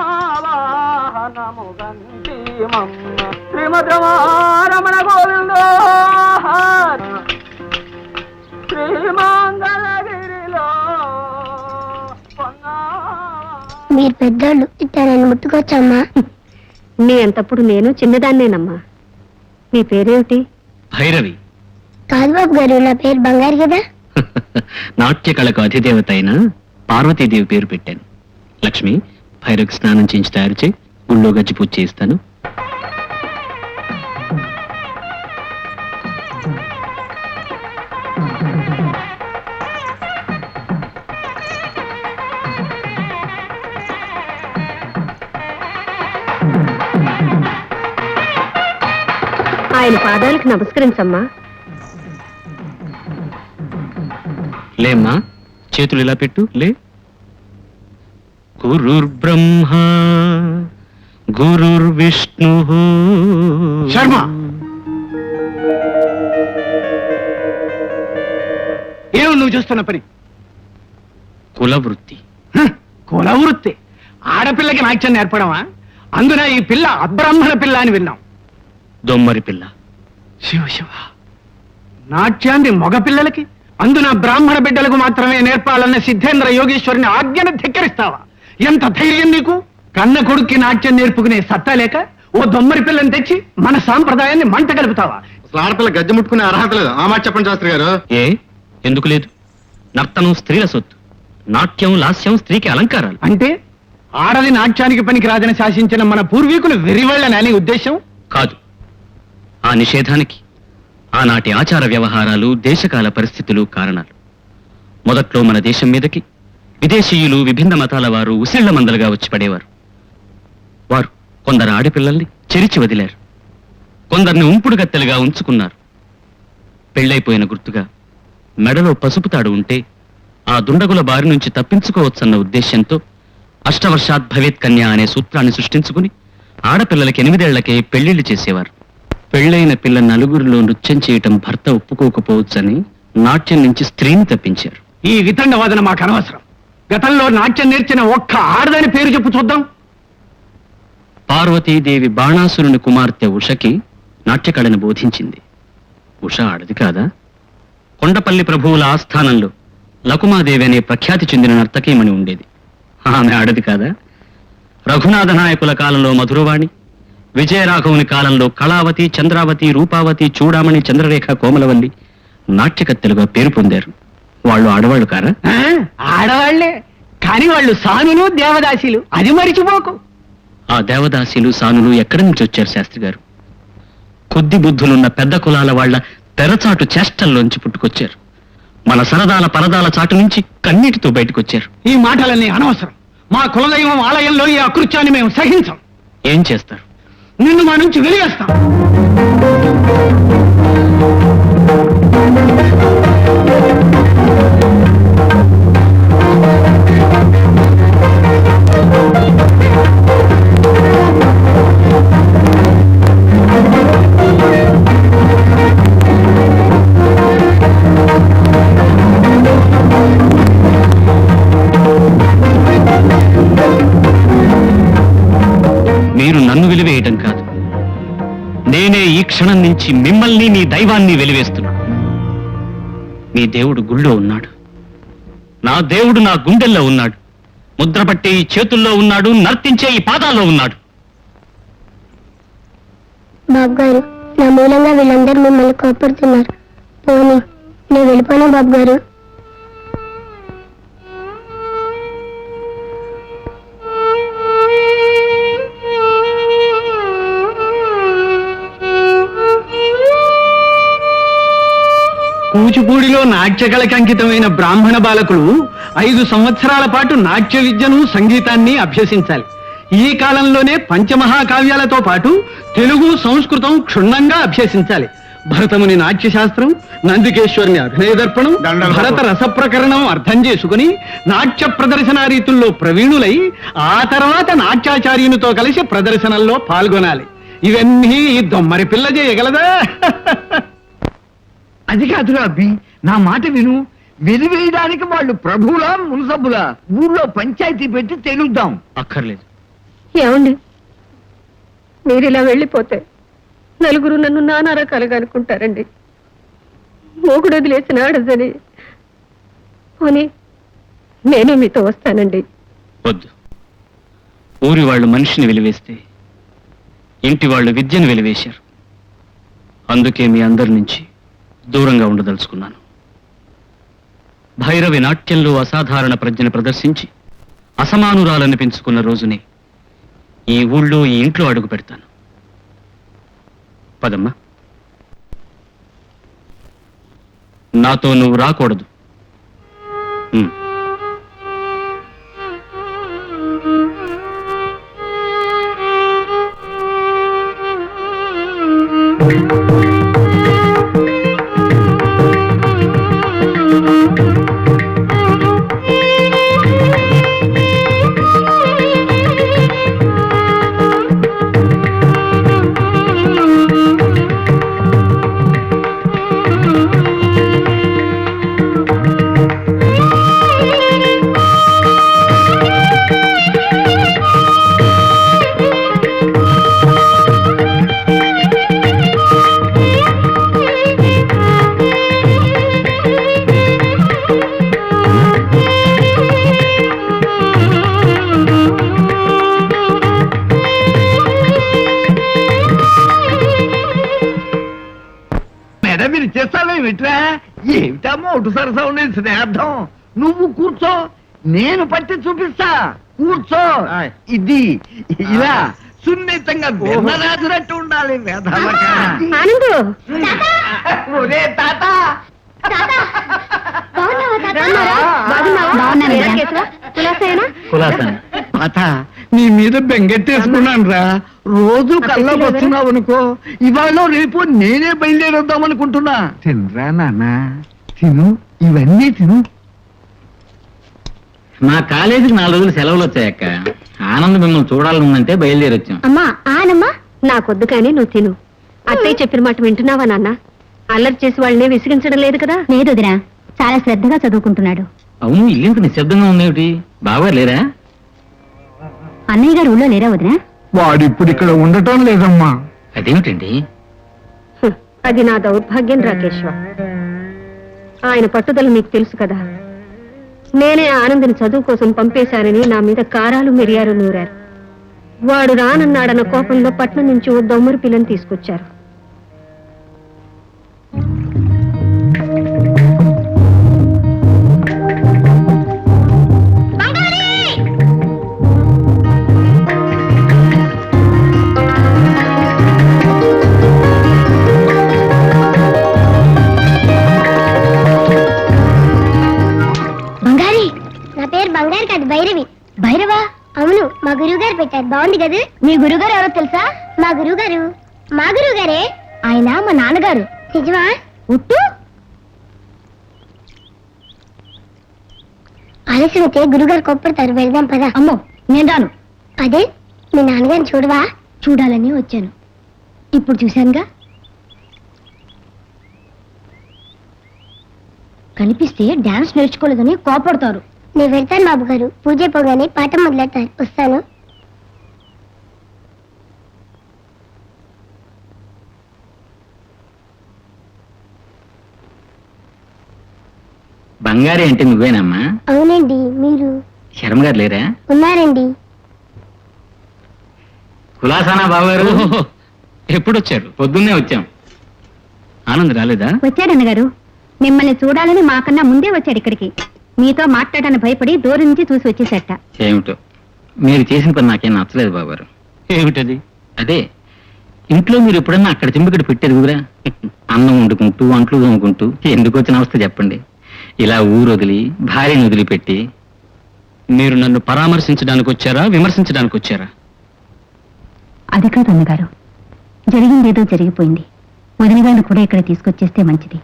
వాహనము గంటి మమ్మ శ్రీమద్రమారమణ గోవిందో శ్రీమంగళగిరిలో. మీరు పెద్దోళ్ళు ఇతను ముట్టుకోవచ్చమ్మా. నీ అంతప్పుడు నేను చిన్నదాన్నేనమ్మా. నీ పేరేమిటి? భైరవి. కాదు బాబు గారు, నా పేరు బంగారు కదా. నాట్య కళకు అధిదేవత అయిన పార్వతీదేవి పేరు పెట్టాను. లక్ష్మి, భైరవికి స్నానం చేయించి తయారు చేయి. గుళ్ళో గజ్జి పూజ చేయిస్తాను. ఆయన పాదాలకు నమస్కరించమ్మా. లేమ్మా, చేతులు ఇలా పెట్టు. లే. గురుర్బ్రహ్మ గురుర్విష్ణు. శర్మ, ఏమో నువ్వు చూస్తున్న పని? కులవృత్తి. కులవృత్తి. ఆడపిల్లకి నాట్యం నేర్పడమా? అందున ఈ పిల్ల అబ్రాహ్మణ పిల్ల అని విన్నాం. దొమ్మరి పిల్ల. శివ శివ, నాట్యాన్ని మగపిల్లలకి, అందున బ్రాహ్మణ బిడ్డలకు మాత్రమే నేర్పాలన్న సిద్ధేంద్ర యోగేశ్వరుని ఆజ్ఞను ధిక్కరిస్తావా? ఎంత ధైర్యం నీకు? కన్న కొడుక్కి నాట్యం నేర్పుకునే సత్తా లేక ఓ దొమ్మరి పిల్లని తెచ్చి మన సాంప్రదాయాన్ని మంట కలుపుతావా? ఆడపిల్ల గజ్జ ముట్టుకునే అర్హత లేదు. ఆ మాట చెప్పండి శాస్త్రి గారు. ఏ ఎందుకు లేదు? నర్తనం స్త్రీల సొత్తు, నాట్యం లాస్యం స్త్రీకి అలంకారాలు. అంటే ఆడది నాట్యానికి పనికి రాదని శాసించిన మన పూర్వీకులు వెర్రివాళ్ళని అనే ఉద్దేశం కాదు. ఆ నిషేధానికి ఆనాటి ఆచార వ్యవహారాలు, దేశకాల పరిస్థితులు కారణాలు. మొదట్లో మన దేశం మీదకి విదేశీయులు, విభిన్న మతాల వారు ఉసిళ్ల మందలుగా వచ్చి పడేవారు. వారు కొందరు ఆడపిల్లల్ని చెరిచి వదిలారు, కొందరిని ఉంపుడు గత్తెలుగా ఉంచుకున్నారు. పెళ్లైపోయిన గుర్తుగా మెడలో పసుపు తాడు ఉంటే ఆ దుండగుల బారి నుంచి తప్పించుకోవచ్చన్న ఉద్దేశ్యంతో అష్టవర్షాత్ భవేత్ కన్యా అనే సూత్రాన్ని సృష్టించుకుని ఆడపిల్లలకి 8 ఏళ్లకే పెళ్లిళ్లు చేసేవారు. పెళ్లైన పిల్ల నలుగురిలో నృత్యం చేయటం భర్త ఒప్పుకోకపోవచ్చని నాట్యం నుంచి స్త్రీని తప్పించారు. ఈ వితండవాదన మాకు అనవసరం. గతంలో నాట్యం నేర్చిన ఒక్క ఆడదాని పేరు చెప్పు చూద్దాం. పార్వతీదేవి బాణాసురుని కుమార్తె ఉషకి నాట్యకళను బోధించింది. ఉష ఆడది కాదా? కొండపల్లి ప్రభువుల ఆస్థానంలో లకుమాదేవి అనే ప్రఖ్యాతి చెందిన నర్తకీమణి ఉండేది. ఆమె ఆడది కాదా? రఘునాథ నాయకుల కాలంలో మధురవాణి, విజయరాఘవుని కాలంలో కళావతి, చంద్రావతి, రూపావతి, చూడామణి, చంద్రరేఖ, కోమలవల్లి నాట్యకత్తెలుగా పేరు పొందారు. వాళ్ళు ఆడవాళ్ళు కారా? ఆడవాళ్లే, కానీ వాళ్ళు సానులు, దేవదాసీలు. అది మరిచిపోకు. ఆ దేవదాసీలు, సానులు ఎక్కడి నుంచి వచ్చారు శాస్త్రి గారు? కొద్ది బుద్ధులున్న పెద్ద కులాల వాళ్ల తెరచాటు చేష్టల్లోంచి పుట్టుకొచ్చారు. మన సరదాల పరదాల చాటు నుంచి కన్నీటితో బయటకొచ్చారు. ఈ మాటలన్నీ అనవసరం. మా కులదైవం ఆలయంలో ఈ అకృత్యాన్ని మేము సహించాం. ఏం చేస్తారు? నిన్ను మా నుంచి వెలివేస్తాం. మీరు నన్ను వెలివేయటం కాదు, నేనే ఈ క్షణం నుంచి మిమ్మల్ని, మీ దైవాన్ని వెలివేస్తున్నా. మీ దేవుడు గుళ్ళో ఉన్నాడు, నా దేవుడు నా గుండెల్లో ఉన్నాడు, ముద్రపట్టే ఈ చేతుల్లో ఉన్నాడు, నర్తించే ఈ పాదాల్లో ఉన్నాడు. బాబు గారు, నా మూలంగా వీళ్ళందరూ మిమ్మల్ని కోపడుతున్నారు. పోనీ నేను వెళ్ళిపోనా బాబు గారు? కూచిపూడిలో నాట్యకళకి అంకితమైన బ్రాహ్మణ బాలకులు 5 సంవత్సరాల పాటు నాట్య విద్యను, సంగీతాన్ని అభ్యసించాలి. ఈ కాలంలోనే పంచమహాకావ్యాలతో పాటు తెలుగు, సంస్కృతం క్షుణ్ణంగా అభ్యసించాలి. భరతముని నాట్యశాస్త్రం, నందికేశ్వరుని అభినయ దర్పణం, భరత రసప్రకరణం అర్థం చేసుకుని నాట్య ప్రదర్శన రీతుల్లో ప్రవీణులై ఆ తర్వాత నాట్యాచార్యునితో కలిసి ప్రదర్శనల్లో పాల్గొనాలి. ఇవన్నీ ఈ దొమ్మరి పిల్ల చేయగలదా? అది కాదురా అబ్బి, నా మాట విను. వెలివేయడానికి వాళ్ళు ప్రభువులా మున్సబులా ఊళ్ళో పంచాయతీ పెట్టి తెలుద్దాం. అక్కర్లేదు. ఏమండి మీరు ఇలా వెళ్ళిపోతే నలుగురు నన్ను నానా రకాలుగా అనుకుంటారండి. మూగుడు వదిలేసిన ఆడదని పోనీ నేను మీతో వస్తానండి. వద్దు. ఊరి వాళ్ళు మనిషిని వెలివేస్తే ఇంటి వాళ్ళు విద్యను వెలివేశారు. అందుకే మీ అందరి నుంచి దూరంగా ఉండదలుచుకున్నాను. భైరవి నాట్యంలో అసాధారణ ప్రజ్ఞను ప్రదర్శించి అసమానురాలను పెంచుకున్న రోజునే ఈ ఊళ్ళో ఈ ఇంట్లో అడుగు పెడతాను. పదమ్మా. నాతో నువ్వు రాకూడదు. ఉమ్. మేడం మీరు చేస్తావేమిట్రా? ఏమిటమ్మో ఒకటి సరసా ఉండే స్నేహం. నువ్వు కూర్చో, నేను పట్టి చూపిస్తా. కూర్చో. ఇది ఇలా సున్నితంగా రాజునట్టు ఉండాలి. ఆనందు ఒరే తాత, తాత నీ మీద బెంగెట్టేసుకున్నాను రా. రోజు కల్లోకి వస్తున్నావు అనుకో, ఇవాళ రేపు నేనే బయలుదేరొద్దాం అనుకుంటున్నా. తినరా నాన్న, తిను, ఇవన్నీ తిను. మా కాలేజీకి 4 రోజులు సెలవులు వచ్చాయక్క. ఆనంద్ మిమ్మల్ని చూడాలనుందంటే బయలుదేరొచ్చాం. అమ్మా ఆనమ్మా నాకొద్దు కానీ నువ్వు తిను. అత్తయ్య చెప్పిన మాట వింటున్నావా నాన్న? అల్లరి చేసి వాళ్ళనే విసిగించడం లేదు కదా? లేదు వదినా, చాలా శ్రద్ధగా చదువుకుంటున్నాడు. అవును, ఇల్లు నిశ్శబ్దంగా ఉందేమిటి? బాగా లేరా? అన్నయ్య గారు ఊళ్ళో లేరా వదినా? వాడిప్పుడు ఇక్కడ ఉండటం లేదమ్మా. అదేమిటండి? అది నా దౌర్భాగ్యం రాకేశ్వ. ఆయన పట్టుదల నీకు తెలుసు కదా. నేనే ఆనందిని చదువు కోసం పంపేశానని నా మీద కారాలు మిరియాలు నూరారు. వాడు రానన్నాడన్న కోపంలో పట్నం నుంచి ఓ దొమ్మరి పిల్లని తీసుకొచ్చారు. బంగారు కాదు, భైరవి. భైరవా? అవును, మా గురువు గారు పెట్టారు. బాగుంది కదా? మీ గురుగారు ఎవరో తెలుసా? మా గురువు గారే. ఆయన మా నాన్నగారు. నిజమా? ఉట్టు ఆలస్యం అయితే గురుగారు కొప్పడతారు. వెళ్దాం పదా. అమ్మో నేను రాను. అదే మీ నాన్నగారిని చూడవా? చూడాలని వచ్చాను. ఇప్పుడు చూశానుగా. కనిపిస్తే డాన్స్ నేర్చుకోలేదని కోపడతారు. నేను వెళ్తాను బాబు గారు. పూజ పోగానే పాఠం మొదలెడతారు. వస్తాను. బంగారి అంటే నువ్వేనమ్మా? అవునండి. మీరు? శర్మ గారు లేరా? ఉన్నారండి. కులాసానా బావగారు? ఎప్పుడొచ్చారు? పొద్దున్నే వచ్చాం. ఆనంద్ రాలేదా? వచ్చాడన్నగారు. మిమ్మల్ని చూడాలని మాకన్నా ముందే వచ్చాడు ఇక్కడికి. మీతో మాట్లాడడానికి భయపడి దూరం నుంచి చూసి వచ్చేసట. ఏమిటో మీరు చేసిన పని నాకేం నచ్చలేదు బావగారు. ఏమిటది? అదే, ఇంట్లో మీరు ఎప్పుడన్నా అక్కడ చెంబుకడ పెట్టేది కుదరా? అన్నం వండుకుంటూ అంట్లు తోముకుంటూ ఎందుకు వచ్చిన అవస్థ చెప్పండి. ఇలా ఊరు వదిలి భార్యను వదిలిపెట్టి. మీరు నన్ను పరామర్శించడానికి వచ్చారా, విమర్శించడానికి వచ్చారా? అది కాదు అన్నగారు, జరిగిందేదో జరిగిపోయింది. వదిన గారిని కూడా ఇక్కడ తీసుకొచ్చేస్తే మంచిది.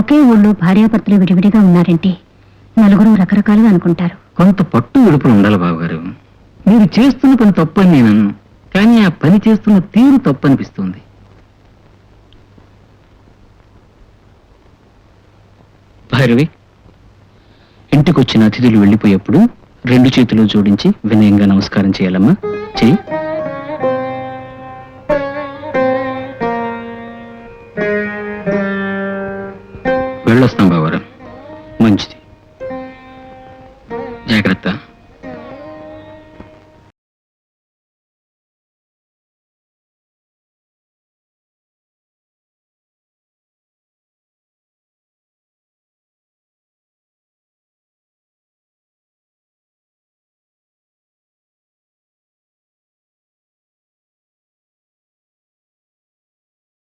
ఒకే ఊళ్ళో భార్యాభర్తలు విడివిడిగా ఉన్నారంటే నలుగురు రకరకాలుగా అనుకుంటారు. కొంత పట్టు విడుపులు ఉండాలి బావగారు. మీరు చేస్తున్న పని తప్పని నేను అన్ను, కానీ ఆ పని చేస్తున్న తీరు తప్పు అనిపిస్తుంది. భైరవి, ఇంటికొచ్చిన అతిథులు వెళ్ళిపోయేప్పుడు 2 చేతులు జోడించి వినయంగా నమస్కారం చేయాలమ్మా. చెయ్యి. వెళ్ళొస్తాం బావగారు.